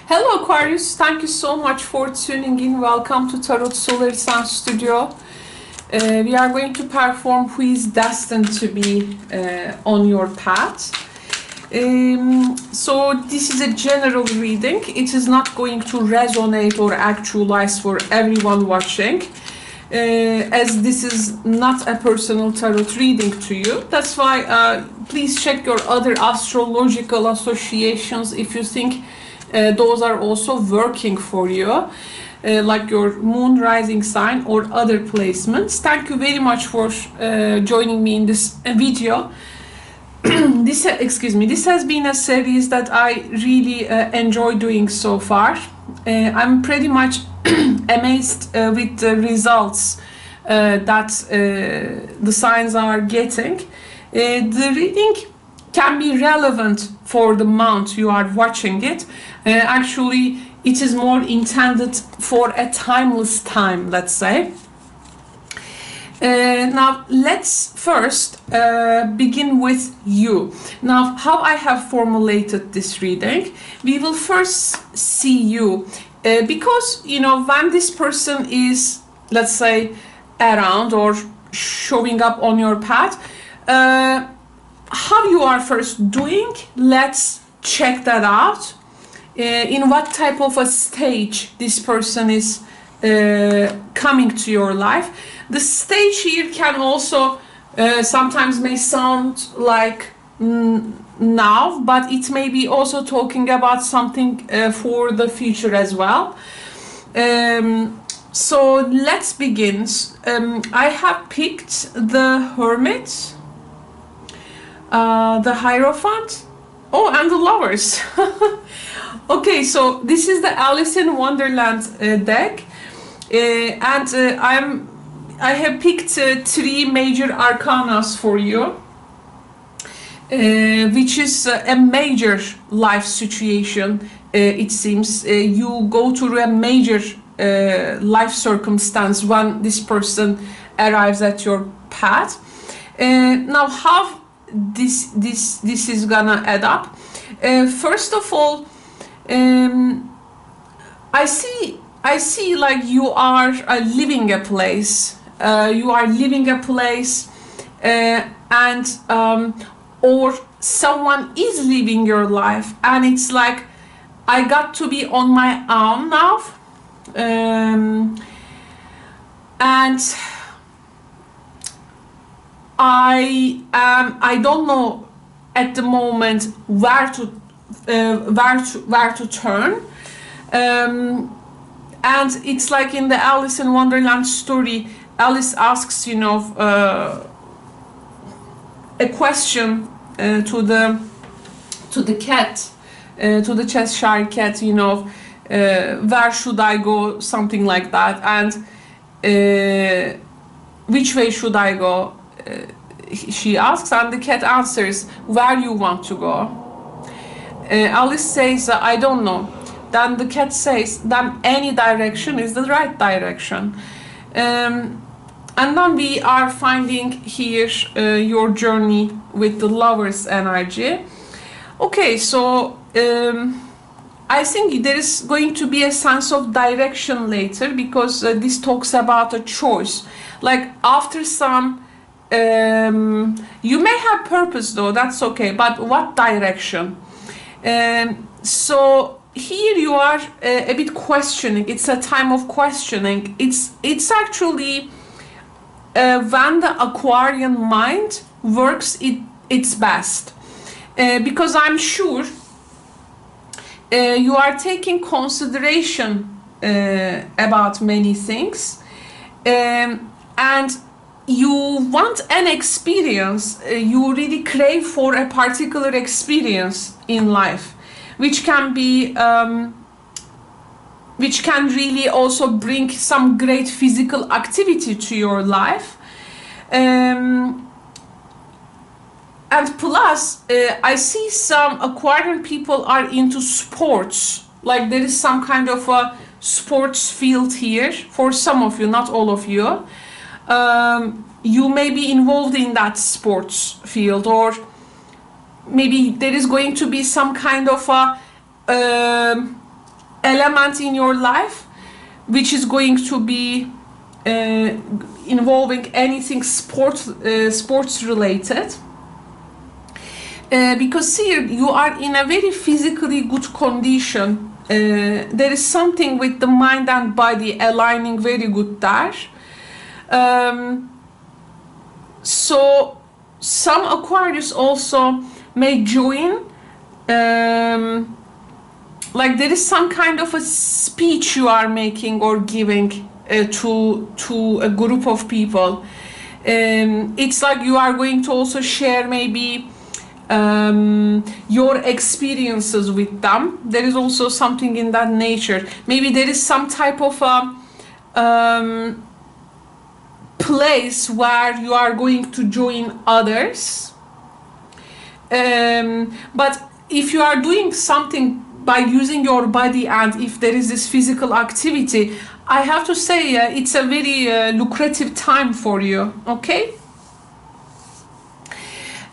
Hello Aquarius, thank you so much for tuning in. Welcome to Tarot Solar Sun Studio. We are going to perform who is destined to be on your path. So this is a general reading. It is not going to resonate or actualize for everyone watching, as this is not a personal tarot reading to you. That's why please check your other astrological associations if you think those are also working for you, like your moon, rising sign, or other placements. Thank you very much for joining me in this video. This has been a series that I really enjoy doing so far. I'm pretty much amazed with the results that the signs are getting. The reading can be relevant for the month you are watching it. Actually, it is more intended for a timeless time, let's say. Now, let's first begin with you. Now, how I have formulated this reading, we will first see you. Because, you know, when this person is, let's say, around or showing up on your path, how you are first doing, let's check that out. In what type of a stage this person is coming to your life. The stage here can also sometimes may sound like now, but it may be also talking about something for the future as well. So let's begin. I have picked the Hermit, the Hierophant, and the Lovers. Okay, so this is the Alice in Wonderland deck, and I have picked three major arcanas for you, which is a major life situation. It seems you go through a major life circumstance when this person arrives at your path. Now, how this is gonna add up? First of all, I see like you are living a place. You are living a place, and or someone is living your life, and it's like I got to be on my own now, and I don't know at the moment where to turn, and it's like in the Alice in Wonderland story, Alice asks, you know, a question to the cat, to the Cheshire cat, you know, where should I go, something like that, and which way should I go, she asks, and the cat answers, where you want to go. Alice says, I don't know. Then the cat says, then any direction is the right direction. And then we are finding here your journey with the Lover's energy. Okay, so I think there is going to be a sense of direction later, because this talks about a choice. Like after some, you may have purpose though, that's okay, but what direction? So here you are a bit questioning. It's a time of questioning. It's actually when the Aquarian mind works its best, because I'm sure you are taking consideration about many things, and you want an experience. You really crave for a particular experience in life, which can be which can really also bring some great physical activity to your life, and plus I see some Aquarian people are into sports. Like there is some kind of a sports field here for some of you, not all of you. You may be involved in that sports field, or maybe there is going to be some kind of a element in your life which is going to be involving anything sports related. Because here you are in a very physically good condition. There is something with the mind and body aligning very good there. So some Aquarius also may join, like there is some kind of a speech you are making or giving to a group of people. It's like you are going to also share maybe your experiences with them. There is also something in that nature. Maybe there is some type of a place where you are going to join others. But if you are doing something by using your body, and if there is this physical activity, I have to say it's a very lucrative time for you, okay?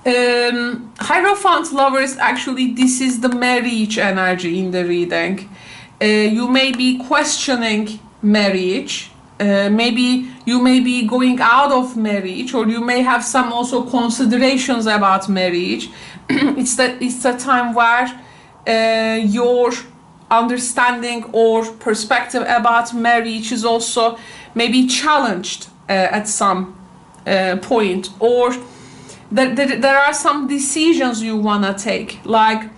Hierophant lovers, actually this is the marriage energy in the reading. You may be questioning marriage, maybe you may be going out of marriage, or you may have some also considerations about marriage. It's the time where your understanding or perspective about marriage is also maybe challenged at some point, or there are some decisions you want to take, like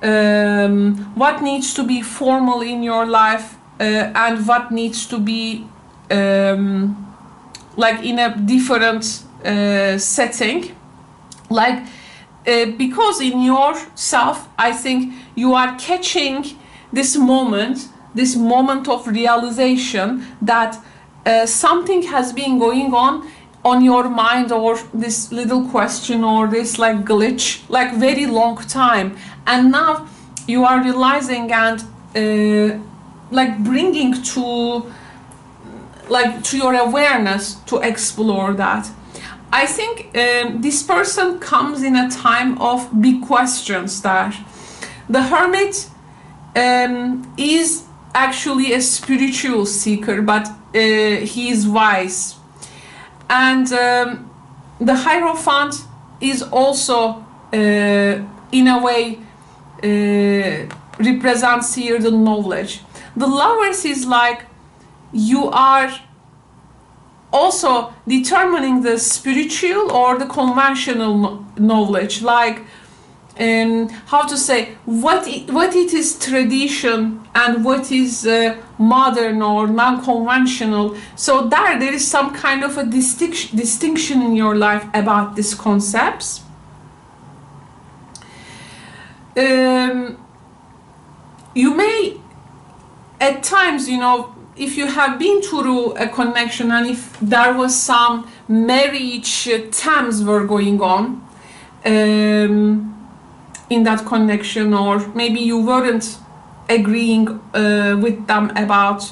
what needs to be formal in your life and what needs to be like in a different setting, like because in yourself I think you are catching this moment of realization that something has been going on your mind, or this little question or this like glitch, like very long time, and now you are realizing and like bringing to your awareness to explore that. I think this person comes in a time of big questions there. The Hermit is actually a spiritual seeker, but he is wise. And the Hierophant is also, in a way, represents here the knowledge. The Lovers is like you are also determining the spiritual or the conventional knowledge, like how to say, what it is tradition and what is modern or non-conventional. So there is some kind of a distinction in your life about these concepts. You may at times, you know, if you have been through a connection and if there was some marriage terms were going on in that connection, or maybe you weren't agreeing with them about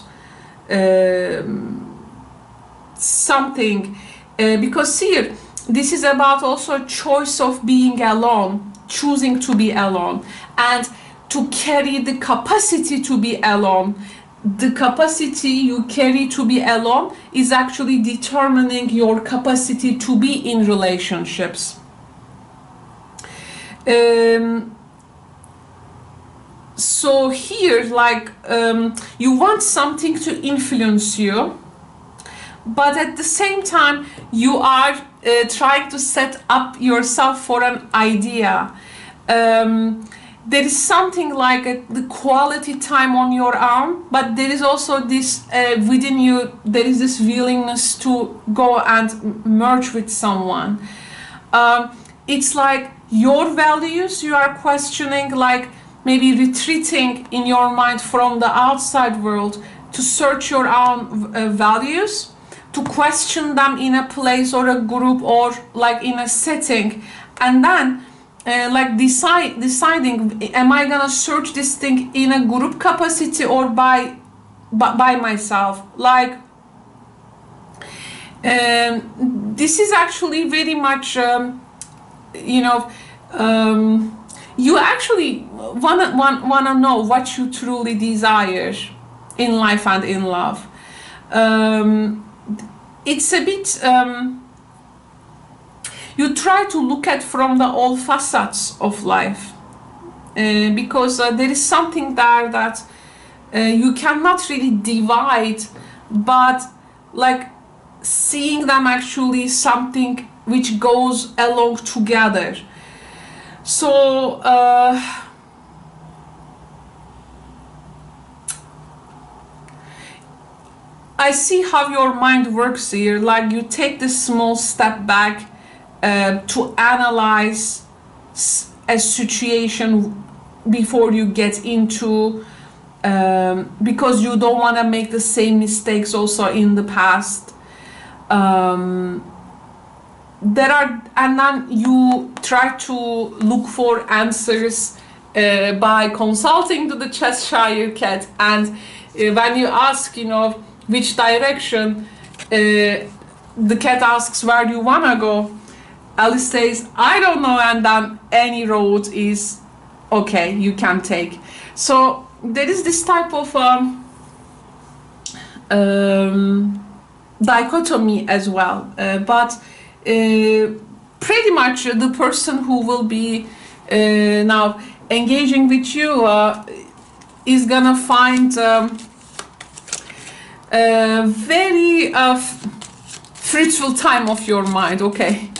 something, because here this is about also choice of being alone, choosing to be alone, and to carry the capacity to be alone. The capacity you carry to be alone is actually determining your capacity to be in relationships. So here, like, you want something to influence you, but at the same time you are trying to set up yourself for an idea. There is something like the quality time on your own, but there is also this within you, there is this willingness to go and merge with someone. It's like your values you are questioning, like maybe retreating in your mind from the outside world to search your own values, to question them in a place or a group or like in a setting, and then like deciding, am I gonna search this thing in a group capacity or by myself? Like this is actually very much you know, you actually wanna know what you truly desire in life and in love. It's a bit, you try to look at from the all facets of life, because there is something there that you cannot really divide, but like seeing them actually something which goes along together. So I see how your mind works here. Like you take this small step back to analyze a situation before you get into, because you don't want to make the same mistakes also in the past. And then you try to look for answers by consulting to the Cheshire Cat, and when you ask, you know, which direction, the cat asks, where do you wanna go? Alice says, I don't know, and then any road is okay, you can take. So there is this type of dichotomy as well, but pretty much the person who will be now engaging with you is gonna find a very fruitful time of your mind. Okay,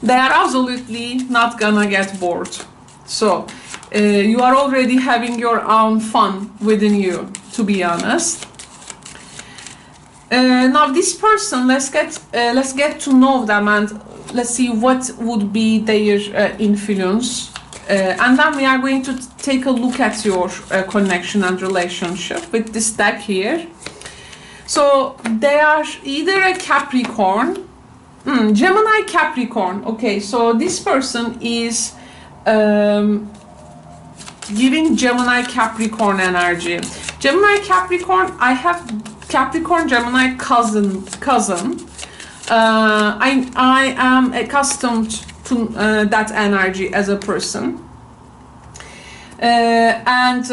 they are absolutely not gonna get bored. So you are already having your own fun within you, to be honest. Now this person, let's get to know them, and let's see what would be their influence, and then we are going to take a look at your connection and relationship with this deck here. So they are either a Capricorn, Gemini Capricorn. Okay, so this person is giving Gemini Capricorn energy. Gemini Capricorn, I have Capricorn Gemini cousin. I am accustomed to that energy as a person, and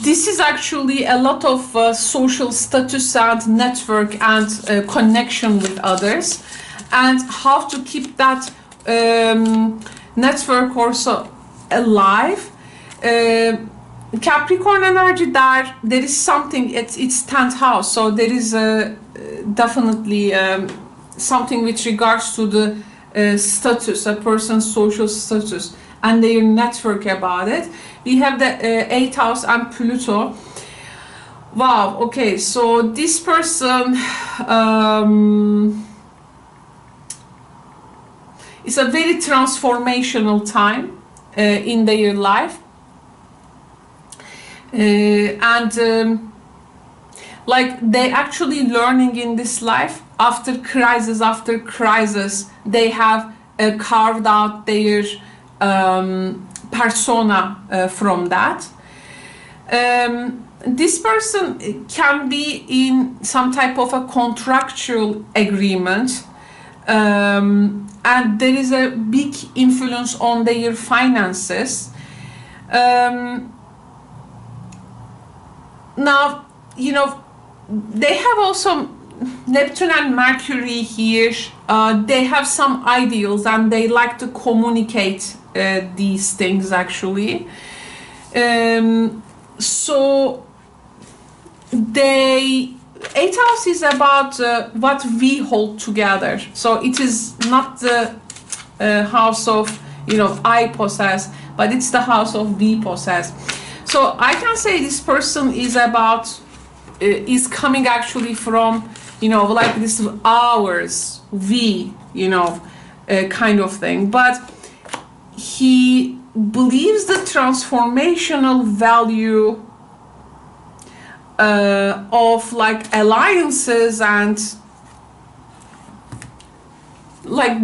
this is actually a lot of social status and network and connection with others, and how to keep that network also alive. Capricorn energy, there is something, it's 10th house, so there is definitely something with regards to the status, a person's social status and their network about it. We have the 8th house and Pluto. Wow, okay, so this person it's a very transformational time in their life. And like they actually learning in this life, after crisis they have carved out their persona from that. This person can be in some type of a contractual agreement, and there is a big influence on their finances. Now, you know, they have also Neptune and Mercury here. They have some ideals and they like to communicate these things actually. So they 8th house is about what we hold together. So it is not the house of, you know, I possess, but it's the house of we possess. So I can say this person is about, is coming actually from, you know, like this ours, we, you know, kind of thing. But he believes the transformational value of like alliances and like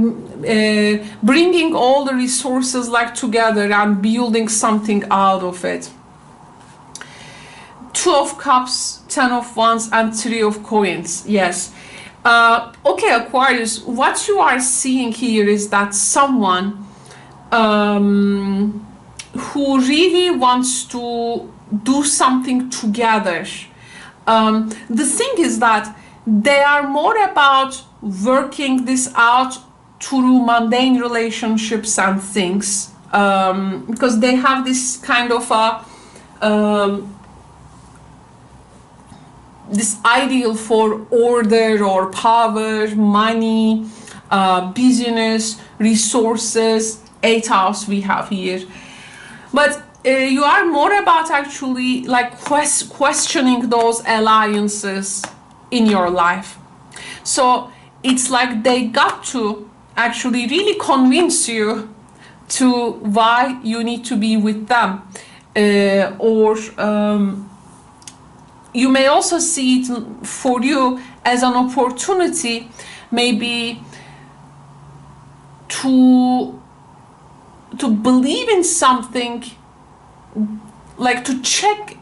bringing all the resources like together and building something out of it. 2 of Cups, 10 of Wands, and 3 of Coins. Yes. Okay, Aquarius, what you are seeing here is that someone who really wants to do something together. The thing is that they are more about working this out through mundane relationships and things, because they have this kind of a this ideal for order or power, money, business, resources, 8th house we have here. But you are more about actually like questioning those alliances in your life. So it's like they got to actually really convince you to why you need to be with them, or you may also see it for you as an opportunity, maybe to believe in something, like to check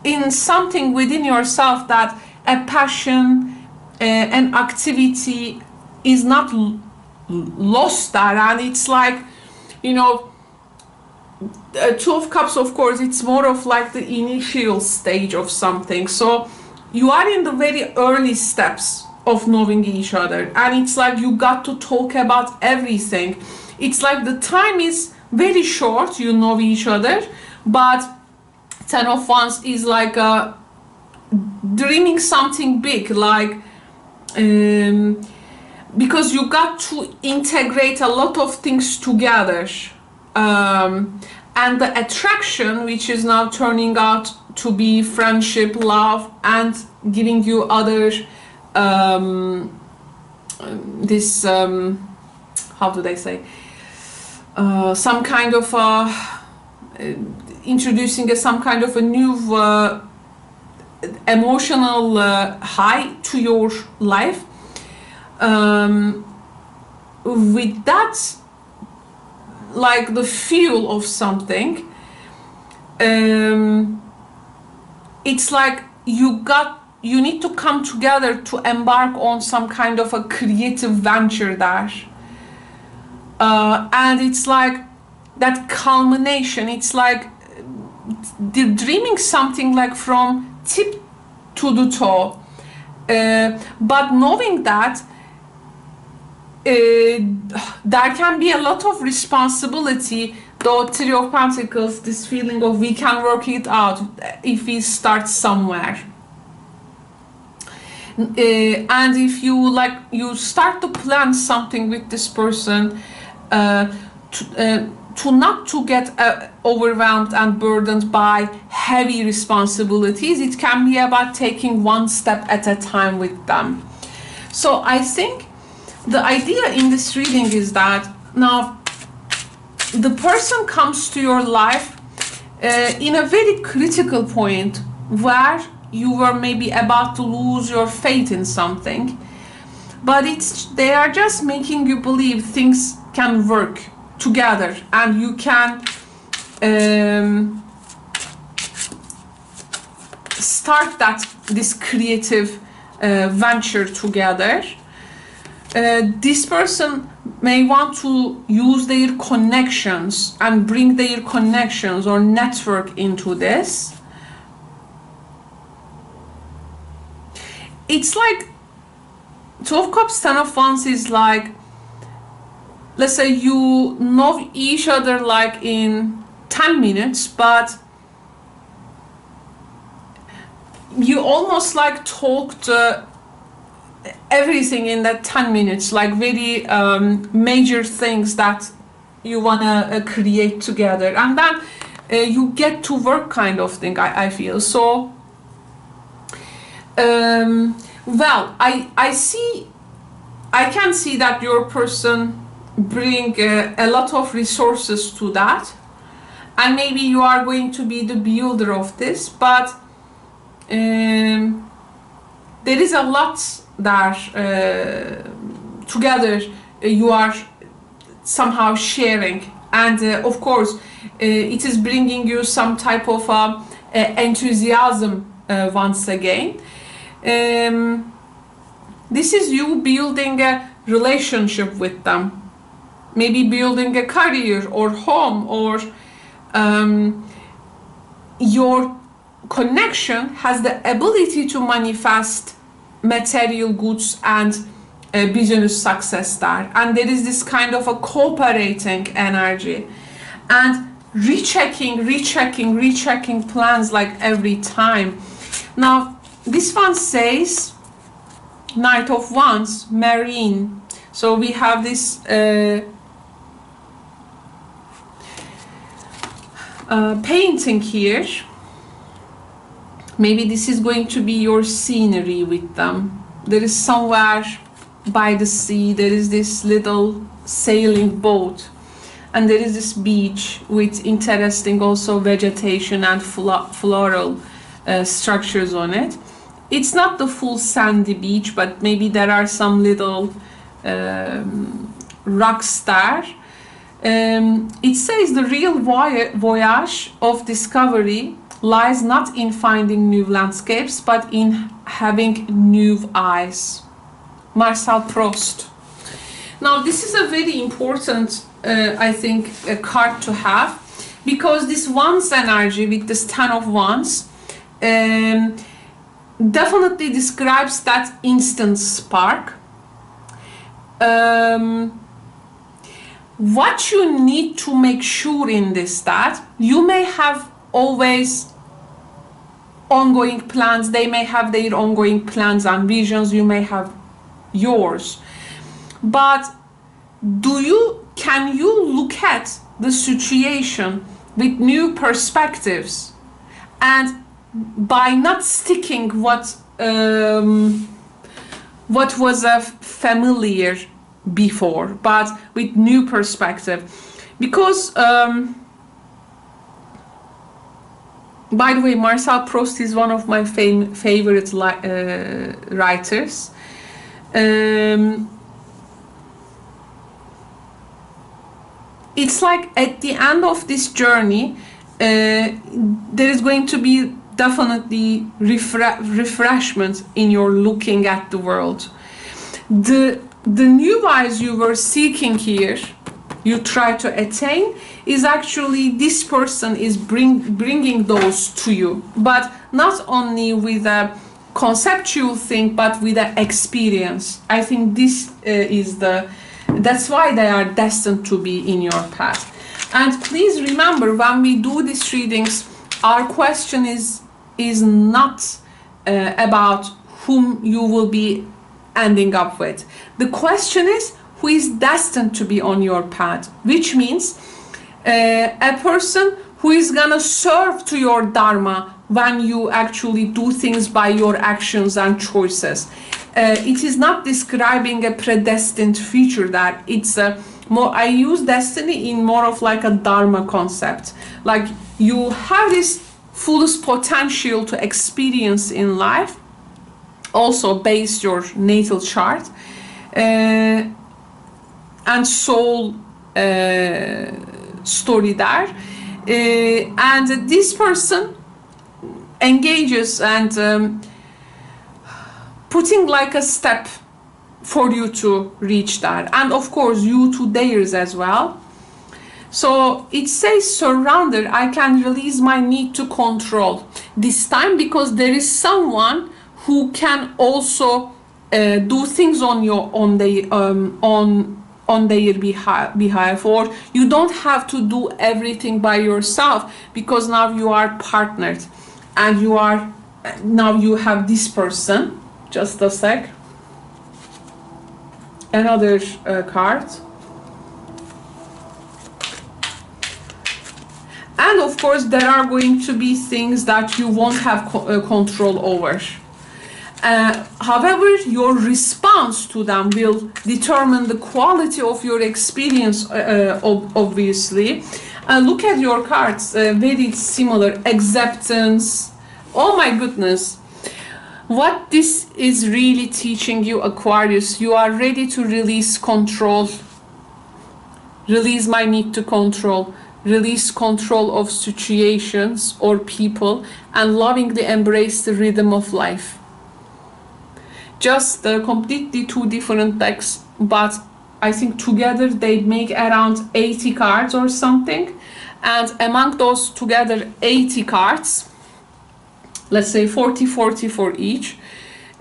in something within yourself, that a passion, an activity is not lost there. And it's like, you know, 2 of Cups, of course, it's more of like the initial stage of something. So you are in the very early steps of knowing each other, and it's like you got to talk about everything. It's like the time is very short, you know each other, but 10 of Wands is like dreaming something big, like because you got to integrate a lot of things together, and the attraction, which is now turning out to be friendship, love, and giving you other this how do they say, some kind of introducing some kind of a new emotional high to your life. With that, like the fuel of something, it's like you need to come together to embark on some kind of a creative venture there, and it's like that culmination. It's like they're dreaming something like from tip to the toe, but knowing that there can be a lot of responsibility, though 3 of Pentacles, this feeling of we can work it out if we start somewhere. And if you you start to plan something with this person, to not to get overwhelmed and burdened by heavy responsibilities. It can be about taking one step at a time with them. So I think the idea in this reading is that now the person comes to your life in a very critical point where you were maybe about to lose your faith in something, but they are just making you believe things can work together and you can start this creative venture together. This person may want to use their connections and bring their connections or network into this. It's like 2 of Cups, 10 of Wands is like, let's say you know each other like in 10 minutes, but you almost like talked everything in that 10 minutes, like very major things that you want to create together, and then you get to work kind of thing, I feel. So well, I can see that your person bring a lot of resources to that, and maybe you are going to be the builder of this, but there is a lot that together you are somehow sharing, and of course it is bringing you some type of enthusiasm once again. This is you building a relationship with them, maybe building a career or home, or your connection has the ability to manifest material goods and business success there, and there is this kind of a cooperating energy and rechecking plans like every time. Now this one says Knight of Wands, Marine. So we have this painting here. Maybe this is going to be your scenery with them. There is somewhere by the sea, there is this little sailing boat, and there is this beach with interesting also vegetation and floral structures on it. It's not the full sandy beach, but maybe there are some little rocks there. It says the real voyage of discovery lies not in finding new landscapes, but in having new eyes. Marcel Proust. Now this is a very important, I think, a card to have, because this Wands energy with this 10 of Wands definitely describes that instant spark. What you need to make sure in this, that you may have always ongoing plans, they may have their ongoing plans and visions, you may have yours, but can you look at the situation with new perspectives, and by not sticking what was a familiar before, but with new perspective? Because by the way, Marcel Proust is one of my favorite writers. It's like at the end of this journey, there is going to be definitely refreshment in your looking at the world. The new eyes you were seeking here, you try to attain, is actually this person is bringing those to you, but not only with a conceptual thing, but with an experience. I think this that's why they are destined to be in your path. And please remember, when we do these readings, our question is not about whom you will be ending up with. The question is who is destined to be on your path, which means a person who is gonna serve to your dharma when you actually do things by your actions and choices. It is not describing a predestined future, that it's more, I use destiny in more of like a dharma concept. Like you have this fullest potential to experience in life, also based your natal chart and soul story there, and this person engages and putting like a step for you to reach that, and of course you to theirs as well. So it says surrender, I can release my need to control this time, because there is someone who can also do things on their behalf, or you don't have to do everything by yourself, because now you are partnered and you have this person. Just a sec. Another card. And of course there are going to be things that you won't have control over. However, your response to them will determine the quality of your experience, obviously. Look at your cards, very similar. Acceptance. Oh my goodness. What this is really teaching you, Aquarius, you are ready to release control. Release my need to control. Release control of situations or people, and lovingly embrace the rhythm of life. Just completely two different decks, but I think together they make around 80 cards or something. and among those together 80 cards, let's say 40-40 for each,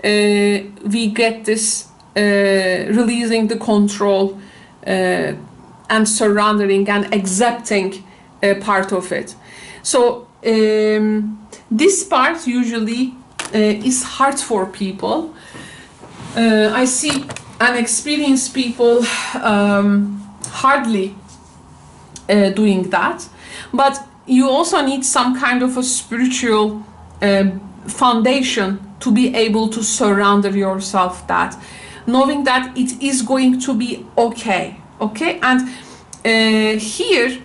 we get this releasing the control and surrendering and accepting part of it. So this part usually is hard for people. I see unexperienced people hardly doing that, but you also need some kind of a spiritual foundation to be able to surrender yourself that, knowing that it is going to be okay. Okay, and here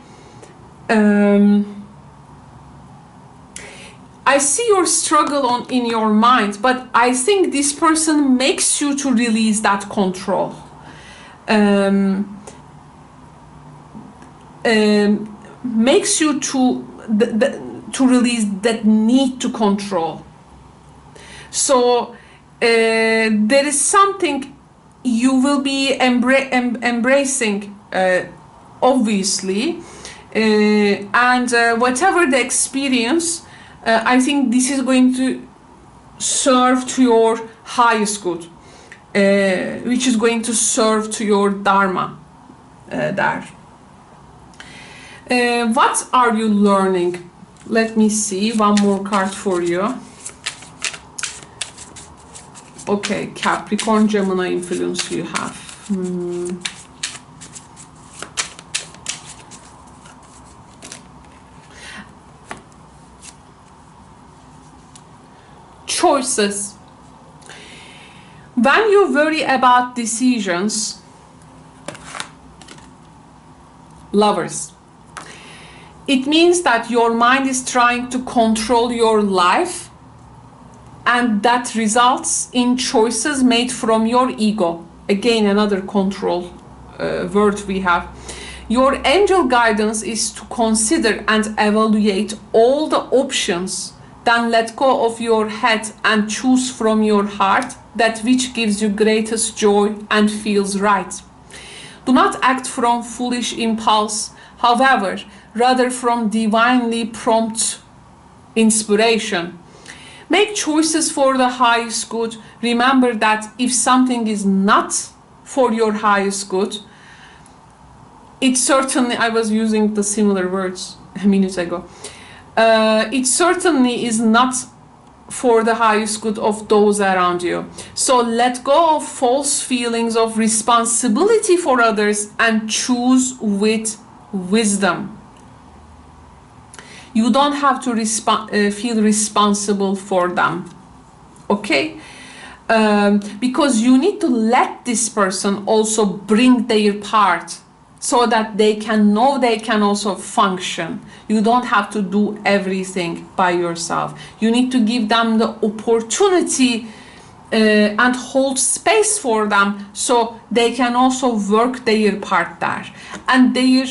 I see your struggle in your mind, but I think this person makes you to release that control. Makes you to release that need to control. So there is something you will be embracing, obviously, and whatever the experience, I think this is going to serve to your highest good, which is going to serve to your dharma there. What are you learning? Let me see, one more card for you. Okay, Capricorn, Gemini influence you have. Choices. When you worry about decisions, Lovers, it means that your mind is trying to control your life, and that results in choices made from your ego. Again, another control word we have. Your angel guidance is to consider and evaluate all the options, then let go of your head and choose from your heart that which gives you greatest joy and feels right. Do not act from foolish impulse, however, rather from divinely prompt inspiration. Make choices for the highest good. Remember that if something is not for your highest good, it certainly, I was using the similar words a minute ago, it certainly is not for the highest good of those around you. So let go of false feelings of responsibility for others and choose with wisdom. You don't have to feel responsible for them, okay? Because you need to let this person also bring their part so that they can know they can also function. You don't have to do everything by yourself. You need to give them the opportunity and hold space for them so they can also work their part there. And their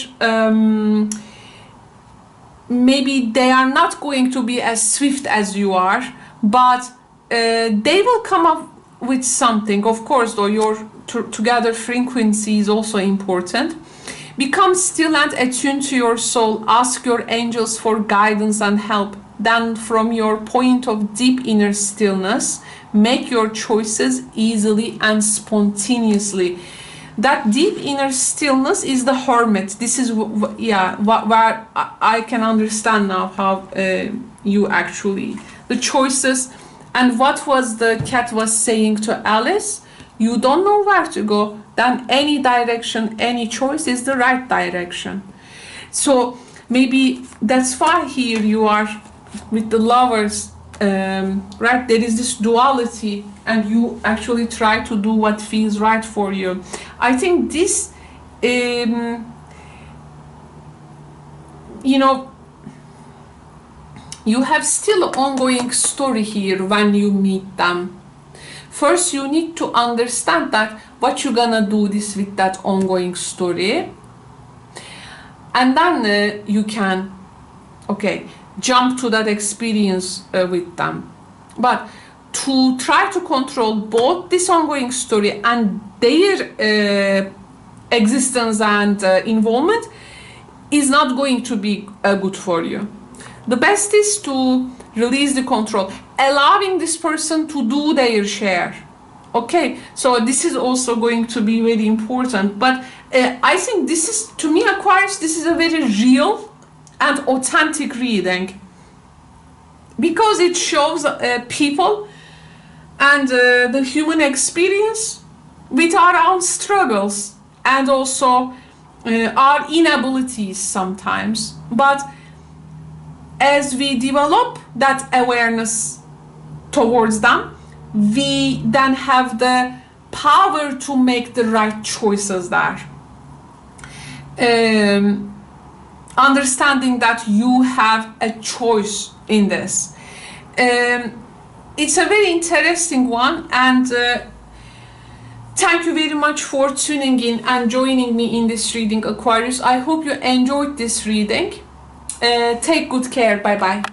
maybe they are not going to be as swift as you are, but they will come up with something. Of course, though, your together frequency is also important. Become still and attuned to your soul. Ask your angels for guidance and help. Then, from your point of deep inner stillness, make your choices easily and spontaneously. That deep inner stillness is the hermit. This is, yeah, where I can understand now how you actually, the choices. And what was the cat was saying to Alice? You don't know where to go, then any direction, any choice is the right direction. So maybe that's why here you are with the Lovers, right? There is this duality and you actually try to do what feels right for you. I think this, you know, you have still an ongoing story here when you meet them. First, you need to understand that what you're gonna do this with that ongoing story, and then you can, okay, jump to that experience with them. But to try to control both this ongoing story and their existence and involvement, is not going to be good for you. The best is to release the control, allowing this person to do their share. Okay, so this is also going to be very important. But I think this is, to me, Aquarius, this is a very real and authentic reading, because it shows people and the human experience with our own struggles and also our inabilities sometimes. But as we develop that awareness towards them, we then have the power to make the right choices there. Understanding that you have a choice in this. It's a very interesting one, and thank you very much for tuning in and joining me in this reading, Aquarius. I hope you enjoyed this reading. Take good care. Bye bye.